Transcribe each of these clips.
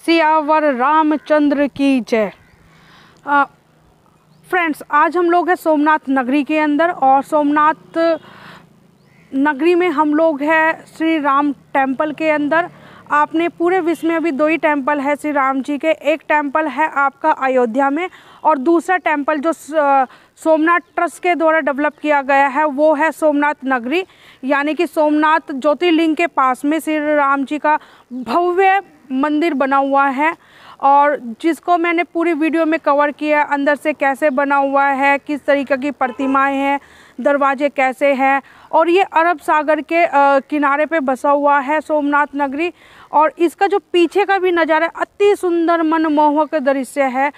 सियावर रामचंद्र की जय। फ्रेंड्स, आज हम लोग हैं सोमनाथ नगरी के अंदर, और सोमनाथ नगरी में हम लोग हैं श्री राम टेम्पल के अंदर। आपने पूरे विश्व में अभी दो ही टेम्पल है श्री राम जी के। एक टेम्पल है आपका अयोध्या में, और दूसरा टेम्पल जो सोमनाथ ट्रस्ट के द्वारा डेवलप किया गया है वो है सोमनाथ नगरी, यानी कि सोमनाथ ज्योतिर्लिंग के पास में श्री राम जी का भव्य मंदिर बना हुआ है, और जिसको मैंने पूरी वीडियो में कवर किया अंदर से कैसे बना हुआ है, किस तरीके की प्रतिमाएं हैं, दरवाजे कैसे हैं। और ये अरब सागर के किनारे पे बसा हुआ है सोमनाथ नगरी, और इसका जो पीछे का भी नज़ारा अति सुंदर मनमोहक दृश्य है,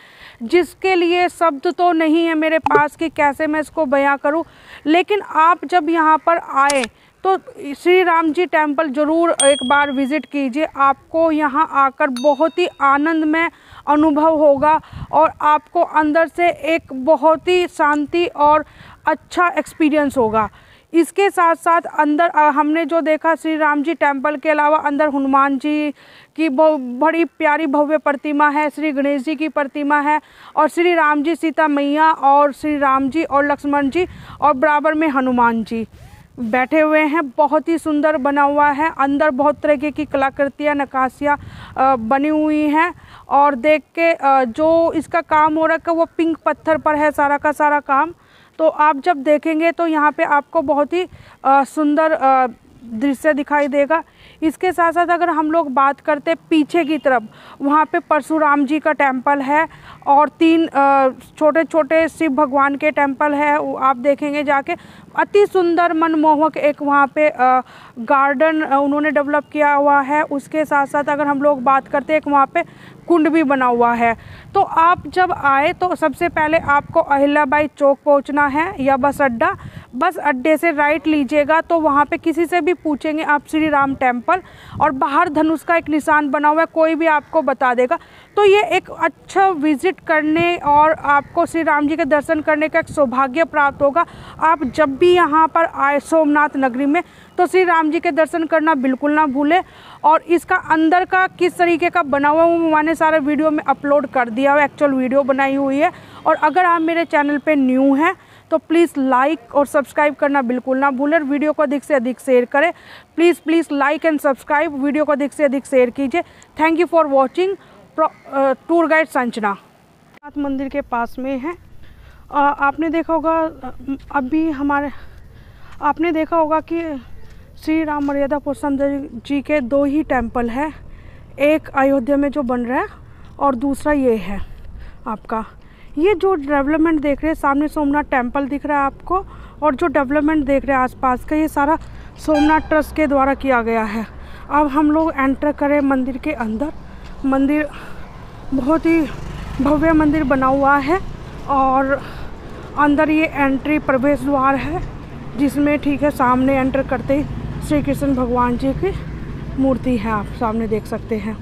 जिसके लिए शब्द तो नहीं है मेरे पास कि कैसे मैं इसको बयां करूं। लेकिन आप जब यहाँ पर आए तो श्री राम जी टेम्पल ज़रूर एक बार विज़िट कीजिए। आपको यहाँ आकर बहुत ही आनंदमय अनुभव होगा, और आपको अंदर से एक बहुत ही शांति और अच्छा एक्सपीरियंस होगा। इसके साथ साथ अंदर हमने जो देखा, श्री राम जी टेम्पल के अलावा अंदर हनुमान जी की बड़ी प्यारी भव्य प्रतिमा है, श्री गणेश जी की प्रतिमा है, और श्री राम जी, सीता मैया, और श्री राम जी और लक्ष्मण जी, और बराबर में हनुमान जी बैठे हुए हैं। बहुत ही सुंदर बना हुआ है। अंदर बहुत तरह की कलाकृतियाँ, नक्काशियाँ बनी हुई हैं, और देख के जो इसका काम हो रखा है वो पिंक पत्थर पर है सारा का सारा काम। तो आप जब देखेंगे तो यहाँ पे आपको बहुत ही सुंदर दृश्य दिखाई देगा। इसके साथ साथ अगर हम लोग बात करते पीछे की तरफ, वहाँ पे परशुराम जी का टेम्पल है, और 3 छोटे छोटे शिव भगवान के टेम्पल है। आप देखेंगे जाके अति सुंदर मनमोहक एक वहाँ पे गार्डन उन्होंने डेवलप किया हुआ है। उसके साथ साथ अगर हम लोग बात करते हैं, एक वहाँ पे कुंड भी बना हुआ है। तो आप जब आए तो सबसे पहले आपको अहिल्याबाई चौक पहुँचना है, या बस अड्डा। बस अड्डे से राइट लीजिएगा तो वहाँ पे किसी से भी पूछेंगे आप श्री राम टेम्पल, और बाहर धनुष का एक निशान बना हुआ है, कोई भी आपको बता देगा। तो ये एक अच्छा विजिट करने और आपको श्री राम जी के दर्शन करने का एक सौभाग्य प्राप्त होगा। आप जब भी यहाँ पर आए सोमनाथ नगरी में तो श्री राम जी के दर्शन करना बिल्कुल ना भूलें। और इसका अंदर का किस तरीके का बना हुआ है वो मैंने सारे वीडियो में अपलोड कर दिया है, एक्चुअल वीडियो बनाई हुई है। और अगर आप मेरे चैनल पे न्यू हैं तो प्लीज़ लाइक और सब्सक्राइब करना बिल्कुल ना भूलें। वीडियो को अधिक से अधिक शेयर करें। Please like and subscribe, video को अधिक से अधिक शेयर कीजिए। Thank you for watching. Tour guide Sanjana Nath मंदिर के पास में है। आपने देखा होगा आपने देखा होगा कि श्री राम मर्यादा पुरुषोत्तम जी के 2 ही टेम्पल है। एक अयोध्या में जो बन रहा है, और दूसरा ये है आपका। ये जो डेवलपमेंट देख रहे हैं सामने, सोमनाथ टेम्पल दिख रहा है आपको, और जो डेवलपमेंट देख रहे हैं आसपास का, ये सारा सोमनाथ ट्रस्ट के द्वारा किया गया है। अब हम लोग एंटर करें मंदिर के अंदर। मंदिर बहुत ही भव्य मंदिर बना हुआ है, और अंदर ये एंट्री प्रवेश द्वार है, जिसमें ठीक है सामने एंटर करते ही श्री कृष्ण भगवान जी की मूर्ति है, आप सामने देख सकते हैं।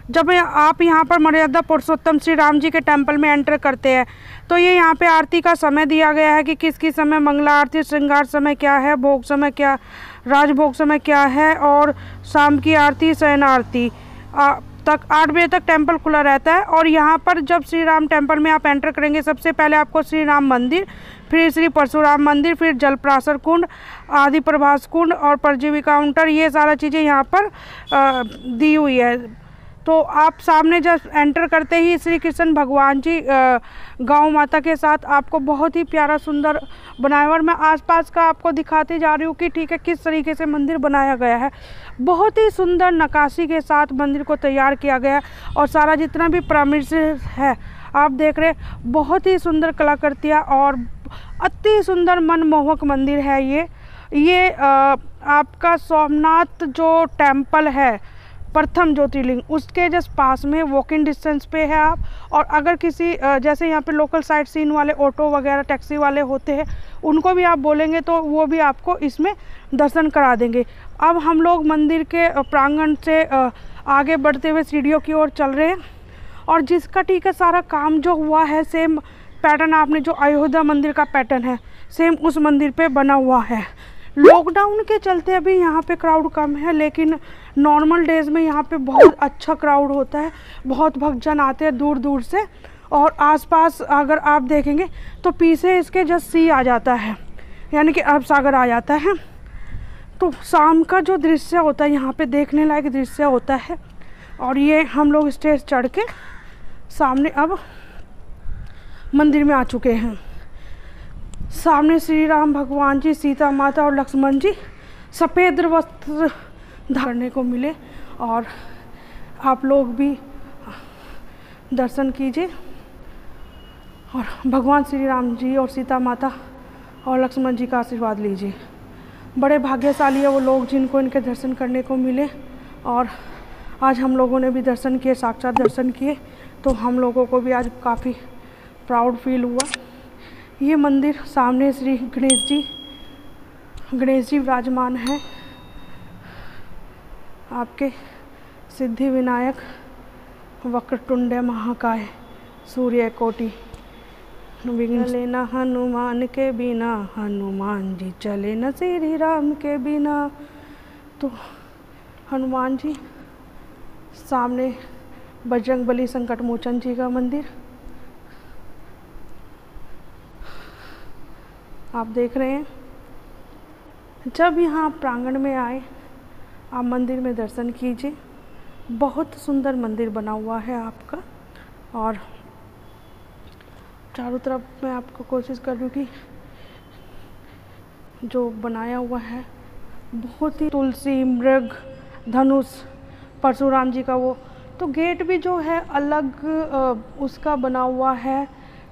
जब आप यहाँ पर मर्यादा पुरुषोत्तम श्री राम जी के टेम्पल में एंटर करते हैं तो ये यहाँ पे आरती का समय दिया गया है कि किस समय मंगला आरती, श्रृंगार समय क्या है, भोग समय क्या, राजभोग समय क्या है, और शाम की आरती, शयन आरती तक 8 बजे तक टेम्पल खुला रहता है। और यहाँ पर जब श्री राम टेम्पल में आप एंटर करेंगे, सबसे पहले आपको श्री राम मंदिर, फिर श्री परशुराम मंदिर, फिर जलप्रासर कुंड, आदि प्रभास कुंड, और परजीवी काउंटर, ये सारा चीज़ें यहाँ पर दी हुई है। तो आप सामने जब एंटर करते ही श्री कृष्ण भगवान जी गौ माता के साथ आपको बहुत ही प्यारा सुंदर बनाया, और मैं आसपास का आपको दिखाते जा रही हूँ कि ठीक है किस तरीके से मंदिर बनाया गया है। बहुत ही सुंदर नक्काशी के साथ मंदिर को तैयार किया गया है, और सारा जितना भी पिरामिड है आप देख रहे, बहुत ही सुंदर कलाकृतियाँ और अति सुंदर मनमोहक मंदिर है ये आपका सोमनाथ जो टेम्पल है प्रथम ज्योतिर्लिंग, उसके जस्ट पास में वॉकिंग डिस्टेंस पे है आप। और अगर किसी जैसे यहाँ पे लोकल साइट सीन वाले ऑटो वगैरह टैक्सी वाले होते हैं, उनको भी आप बोलेंगे तो वो भी आपको इसमें दर्शन करा देंगे। अब हम लोग मंदिर के प्रांगण से आगे बढ़ते हुए सीढ़ियों की ओर चल रहे हैं, और जिसका ठीक है सारा काम जो हुआ है सेम पैटर्न आपने जो अयोध्या मंदिर का पैटर्न है सेम उस मंदिर पे बना हुआ है। लॉकडाउन के चलते अभी यहाँ पे क्राउड कम है, लेकिन नॉर्मल डेज़ में यहाँ पे बहुत अच्छा क्राउड होता है। बहुत भक्तजन आते हैं दूर दूर से। और आसपास अगर आप देखेंगे तो पीछे इसके जस्ट सी आ जाता है, यानी कि अरब सागर आ जाता है। तो शाम का जो दृश्य होता है यहाँ पे देखने लायक दृश्य होता है। और ये हम लोग स्टेज चढ़ के सामने अब मंदिर में आ चुके हैं। सामने श्री राम भगवान जी, सीता माता और लक्ष्मण जी सफ़ेद वस्त्र धारने को मिले। और आप लोग भी दर्शन कीजिए और भगवान श्री राम जी और सीता माता और लक्ष्मण जी का आशीर्वाद लीजिए। बड़े भाग्यशाली है वो लोग जिनको इनके दर्शन करने को मिले। और आज हम लोगों ने भी दर्शन किए, साक्षात दर्शन किए, तो हम लोगों को भी आज काफ़ी प्राउड फील हुआ। ये मंदिर सामने श्री गणेश जी विराजमान हैं, आपके सिद्धि विनायक, वक्रतुंड महाकाय, सूर्य कोटि चले न हनुमान के बिना, हनुमान जी चले न श्री राम के बिना। तो हनुमान जी सामने, बजरंगबली संकट मोचन जी का मंदिर आप देख रहे हैं। जब यहाँ प्रांगण में आए आप मंदिर में दर्शन कीजिए। बहुत सुंदर मंदिर बना हुआ है आपका। और चारों तरफ मैं आपको कोशिश कर रही हूँ कि जो बनाया हुआ है बहुत ही, तुलसी, मृग, धनुष, परशुराम जी का वो, तो गेट भी जो है अलग उसका बना हुआ है,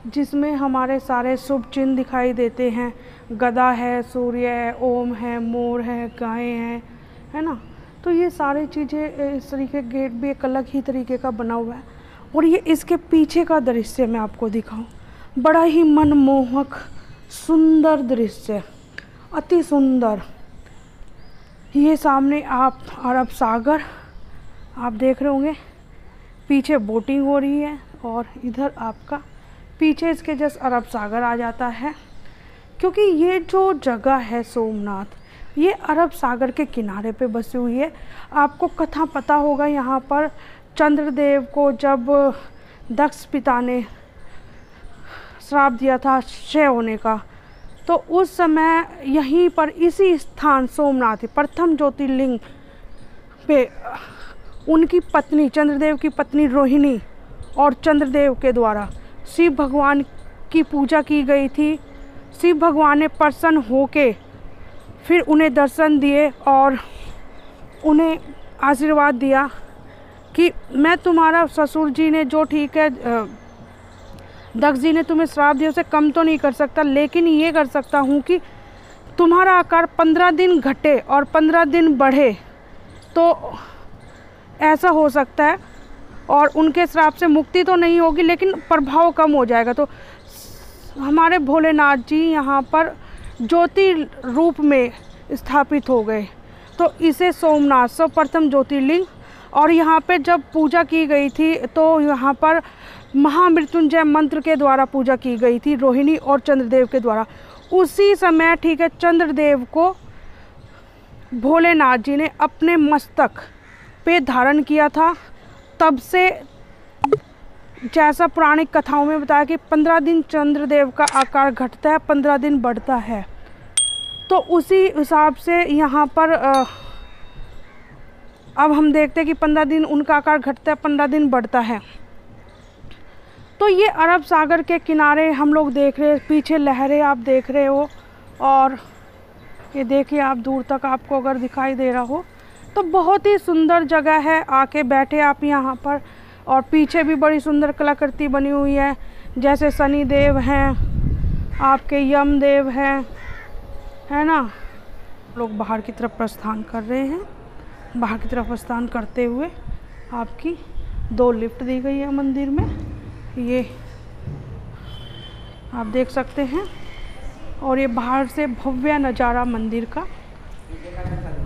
जिसमें हमारे सारे शुभ चिन्ह दिखाई देते हैं। गदा है, सूर्य है, ओम है, मोर है, गाय है ना। तो ये सारी चीज़ें, इस तरीके गेट भी एक अलग ही तरीके का बना हुआ है। और ये इसके पीछे का दृश्य मैं आपको दिखाऊं, बड़ा ही मनमोहक सुंदर दृश्य, अति सुंदर। ये सामने आप अरब सागर आप देख रहे होंगे, पीछे बोटिंग हो रही है और इधर आपका पीछे इसके जस्ट अरब सागर आ जाता है। क्योंकि ये जो जगह है सोमनाथ, ये अरब सागर के किनारे पे बसी हुई है। आपको कथा पता होगा, यहाँ पर चंद्रदेव को जब दक्ष पिता ने श्राप दिया था क्षय होने का, तो उस समय यहीं पर इसी स्थान सोमनाथ प्रथम ज्योतिर्लिंग पे उनकी पत्नी, चंद्रदेव की पत्नी रोहिणी और चंद्रदेव के द्वारा शिव भगवान की पूजा की गई थी। शिव भगवान ने प्रसन्न होके फिर उन्हें दर्शन दिए और उन्हें आशीर्वाद दिया कि मैं तुम्हारा, ससुर जी ने जो, ठीक है दक्ष जी ने तुम्हें श्राप दिया उसे कम तो नहीं कर सकता, लेकिन ये कर सकता हूँ कि तुम्हारा आकार 15 दिन घटे और 15 दिन बढ़े, तो ऐसा हो सकता है। और उनके श्राप से मुक्ति तो नहीं होगी, लेकिन प्रभाव कम हो जाएगा। तो हमारे भोलेनाथ जी यहाँ पर ज्योति रूप में स्थापित हो गए, तो इसे सोमनाथ सर्वप्रथम ज्योतिर्लिंग। और यहाँ पे जब पूजा की गई थी तो यहाँ पर महामृत्युंजय मंत्र के द्वारा पूजा की गई थी, रोहिणी और चंद्रदेव के द्वारा। उसी समय, ठीक है, चंद्रदेव को भोलेनाथ जी ने अपने मस्तक पे धारण किया था। तब से, जैसा पौराणिक कथाओं में बताया कि 15 दिन चंद्रदेव का आकार घटता है, 15 दिन बढ़ता है। तो उसी हिसाब से यहाँ पर अब हम देखते हैं कि 15 दिन उनका आकार घटता है, 15 दिन बढ़ता है। तो ये अरब सागर के किनारे हम लोग देख रहे हैं, पीछे लहरें आप देख रहे हो। और ये देखिए आप दूर तक आपको अगर दिखाई दे रहा हो तो बहुत ही सुंदर जगह है। आके बैठे आप यहाँ पर। और पीछे भी बड़ी सुंदर कलाकृति बनी हुई है, जैसे शनि देव हैं, आपके यम देव हैं, है ना। लोग बाहर की तरफ प्रस्थान कर रहे हैं। बाहर की तरफ प्रस्थान करते हुए आपकी 2 लिफ्ट दी गई है मंदिर में, ये आप देख सकते हैं। और ये बाहर से भव्य नज़ारा मंदिर का,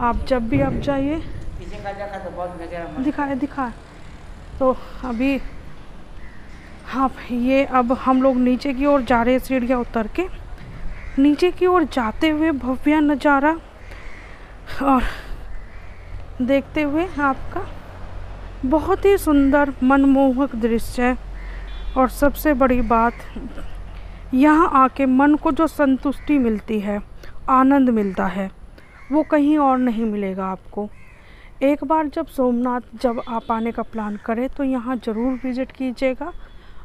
आप जब भी आप जाइए दिखाए। तो अभी अब ये अब हम लोग नीचे की ओर जा रहे हैं, सीढ़ियाँ उतर के नीचे की ओर जाते हुए भव्य नज़ारा और देखते हुए आपका बहुत ही सुंदर मनमोहक दृश्य है। और सबसे बड़ी बात, यहाँ आके मन को जो संतुष्टि मिलती है, आनंद मिलता है, वो कहीं और नहीं मिलेगा आपको। एक बार जब आप आने का प्लान करें तो यहाँ ज़रूर विज़िट कीजिएगा,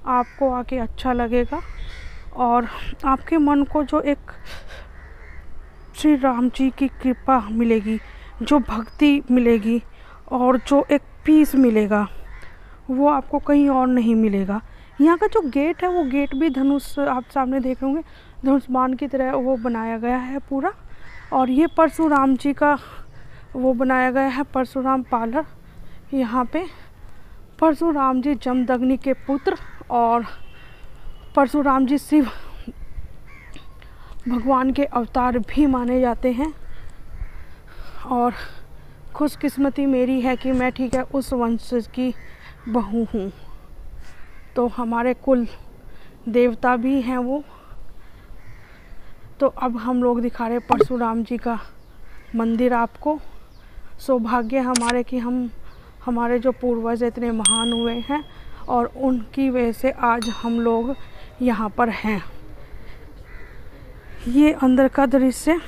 आपको आके अच्छा लगेगा और आपके मन को जो एक श्री राम जी की कृपा मिलेगी, जो भक्ति मिलेगी और जो एक पीस मिलेगा, वो आपको कहीं और नहीं मिलेगा। यहाँ का जो गेट है, वो गेट भी धनुष, आप सामने देख रहे होंगे, धनुष बाण की तरह वो बनाया गया है पूरा। और ये परशुराम जी का वो बनाया गया है, परशुराम पार्लर। यहाँ पे परशुराम जी जमदग्नि के पुत्र और परशुराम जी शिव भगवान के अवतार भी माने जाते हैं। और खुशकिस्मती मेरी है कि मैं ठीक है उस वंश की बहू हूँ, तो हमारे कुल देवता भी हैं वो। तो अब हम लोग दिखा रहे परशुराम जी का मंदिर आपको। सौभाग्य हमारे कि हमारे जो पूर्वज इतने महान हुए हैं और उनकी वजह से आज हम लोग यहाँ पर हैं। ये अंदर का दृश्य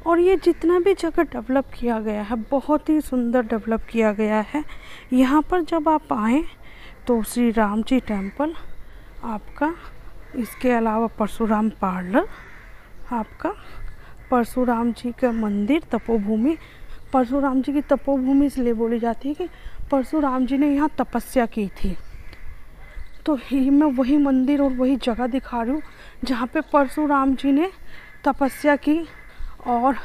और ये जितना भी जगह डेवलप किया गया है, बहुत ही सुंदर डेवलप किया गया है। यहाँ पर जब आप आएँ तो श्री राम जी टेम्पल आपका, इसके अलावा परशुराम पार्लर आपका, परशुराम जी का मंदिर, तपोभूमि। परशुराम जी की तपोभूमि इसलिए बोली जाती है कि परशुराम जी ने यहाँ तपस्या की थी। तो ही मैं वही मंदिर और वही जगह दिखा रही हूँ जहाँ पे परशुराम जी ने तपस्या की। और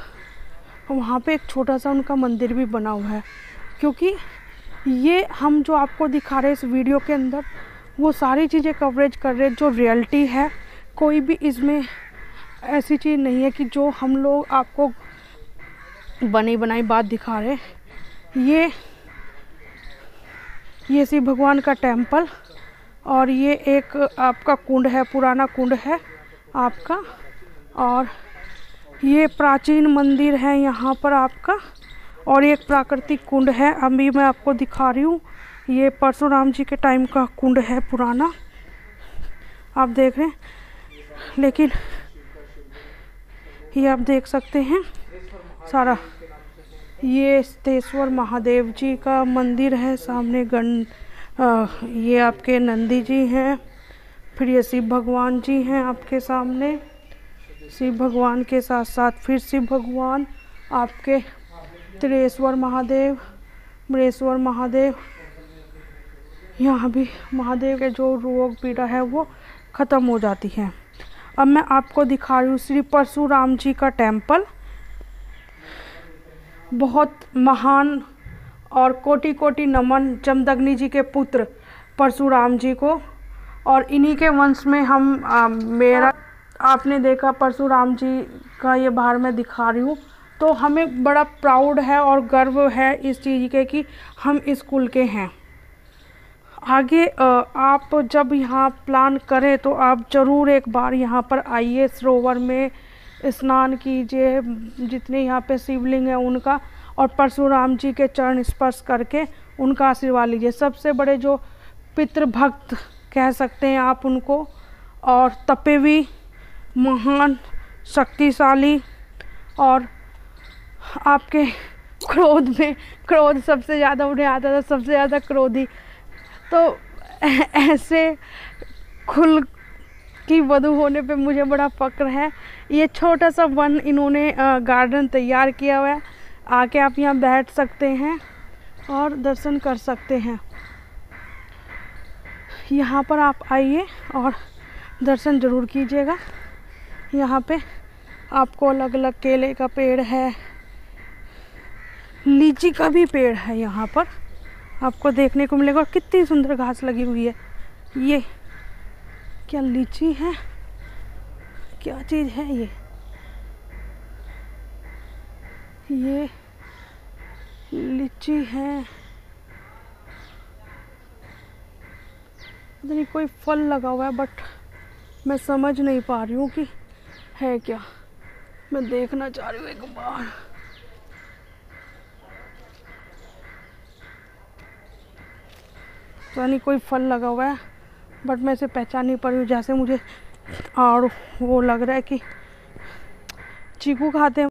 वहाँ पे एक छोटा सा उनका मंदिर भी बना हुआ है। क्योंकि ये हम जो आपको दिखा रहे हैं इस वीडियो के अंदर, वो सारी चीज़ें कवरेज कर रहे हैं जो रियलिटी है। कोई भी इसमें ऐसी चीज़ नहीं है कि जो हम लोग आपको बनी बनाई बात दिखा रहे हैं। ये शिव भगवान का टेम्पल और ये एक आपका कुंड है, पुराना कुंड है आपका। और ये प्राचीन मंदिर है यहाँ पर आपका, और एक प्राकृतिक कुंड है। अभी मैं आपको दिखा रही हूँ, ये परशुराम जी के टाइम का कुंड है पुराना, आप देख रहे हैं। लेकिन ये आप देख सकते हैं सारा, ये स्तेश्वर महादेव जी का मंदिर है। सामने ये आपके नंदी जी हैं, फिर ये शिव भगवान जी हैं आपके सामने। शिव भगवान के साथ साथ फिर शिव भगवान आपके, त्रिनेश्वर महादेव, मृगेश्वर महादेव। यहाँ भी महादेव के जो रोग पीड़ा है वो ख़त्म हो जाती है। अब मैं आपको दिखा रही हूँ श्री परशुराम जी का टेम्पल। बहुत महान और कोटि कोटि नमन जमदग्नि जी के पुत्र परशुराम जी को। और इन्हीं के वंश में मेरा आपने देखा परशुराम जी का ये बाहर मैं दिखा रही हूँ, तो हमें बड़ा प्राउड है और गर्व है इस चीज़ के कि हम इस कुल के हैं। आगे आप जब यहाँ प्लान करें तो आप ज़रूर एक बार यहाँ पर आइए, सरोवर में स्नान कीजिए, जितने यहाँ पे शिवलिंग है उनका, और परशुराम जी के चरण स्पर्श करके उनका आशीर्वाद लीजिए। सबसे बड़े जो पितृभक्त कह सकते हैं आप उनको, और तपेवी, महान, शक्तिशाली, और आपके क्रोध सबसे ज़्यादा उन्हें आता था, सबसे ज़्यादा क्रोधी। तो ऐसे खुल की वधू होने पे मुझे बड़ा फ़क्र है। ये छोटा सा वन इन्होंने गार्डन तैयार किया हुआ है, आके आप यहाँ बैठ सकते हैं और दर्शन कर सकते हैं। यहाँ पर आप आइए और दर्शन ज़रूर कीजिएगा। यहाँ पे आपको अलग अलग केले का पेड़ है, लीची का भी पेड़ है यहाँ पर आपको देखने को मिलेगा। और कितनी सुंदर घास लगी हुई है। ये क्या लीची है, क्या चीज़ है ये लीची है। पता नहीं कोई फल लगा हुआ है, बट मैं समझ नहीं पा रही हूँ कि है क्या। मैं देखना चाह रही हूँ एक बार। पता नहीं कोई फल लगा हुआ है, बट मैं इसे पहचान नहीं पा रही हूँ। जैसे मुझे और वो लग रहा है कि चीकू खाते हैं।